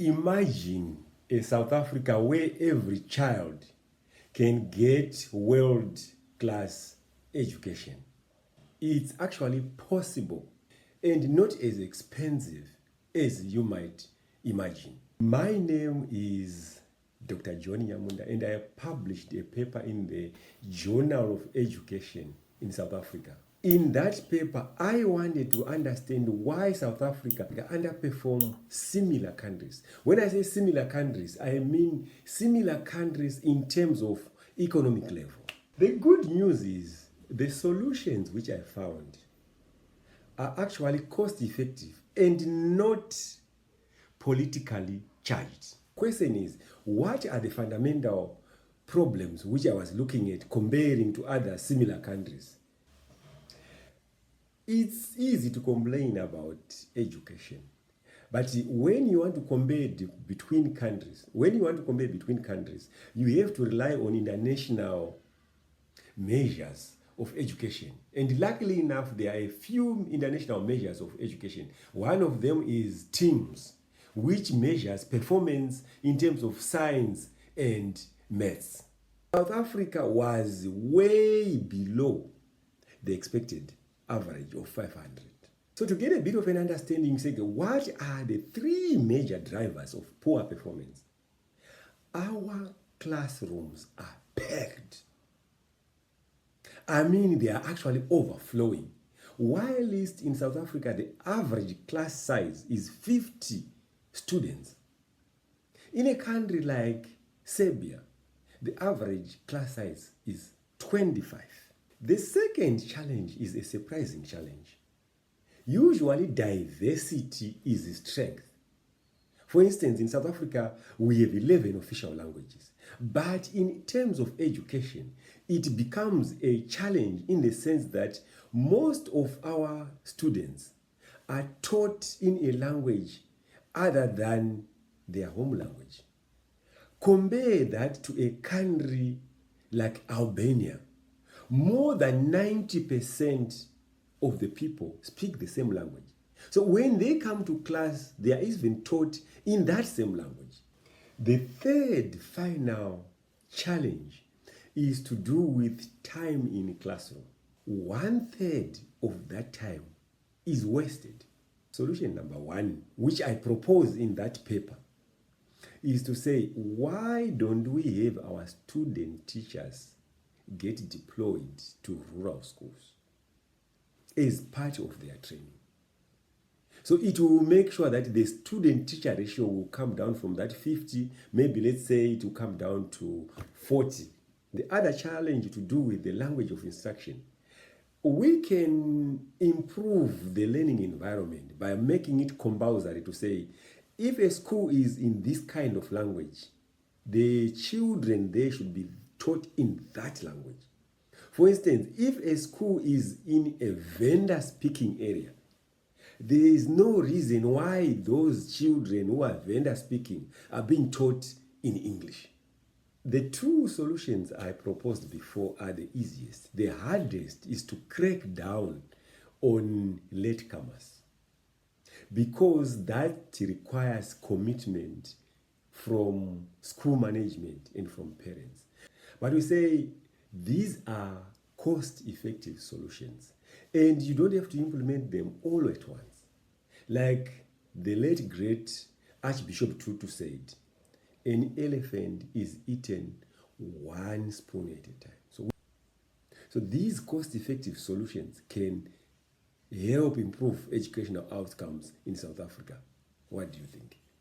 Imagine a South Africa where every child can get world-class education. It's actually possible and not as expensive as you might imagine. My name is Dr. John Nyamunda, and I published a paper in the Journal of Education in South Africa. In that paper, I wanted to understand why South Africa underperforms similar countries. When I say similar countries, I mean similar countries in terms of economic level. The good news is the solutions which I found are actually cost-effective and not politically charged. Question is, what are the fundamental problems which I was looking at comparing to other similar countries? It's easy to complain about education, but when you want to compare between countries, you have to rely on international measures of education. And luckily enough, there are a few international measures of education. One of them is TIMSS, which measures performance in terms of science and maths. South Africa was way below the expected average of 500. So to get a bit of an understanding, say, what are the three major drivers of poor performance? Our classrooms are packed. I mean, they are actually overflowing. While in South Africa, the average class size is 50 students. In a country like Serbia, the average class size is 25. The second challenge is a surprising challenge. Usually, diversity is strength. For instance, in South Africa, we have 11 official languages. But in terms of education, it becomes a challenge in the sense that most of our students are taught in a language other than their home language. Compare that to a country like Albania. More than 90% of the people speak the same language. So when they come to class, they are even taught in that same language. The third final challenge is to do with time in classroom. 1/3 of that time is wasted. Solution number one, which I propose in that paper, is to say, why don't we have our student teachers get deployed to rural schools as part of their training? So it will make sure that the student-teacher ratio will come down from that 50, maybe let's say it will come down to 40. The other challenge to do with the language of instruction, we can improve the learning environment by making it compulsory to say, if a school is in this kind of language, the children there should be taught in that language. For instance, if a school is in a Venda-speaking area, there is no reason why those children who are Venda-speaking are being taught in English. The two solutions I proposed before are the easiest. The hardest is to crack down on latecomers, because that requires commitment from school management and from parents. But we say these are cost-effective solutions, and you don't have to implement them all at once. Like the late great Archbishop Tutu said, an elephant is eaten one spoon at a time. So these cost-effective solutions can help improve educational outcomes in South Africa. What do you think?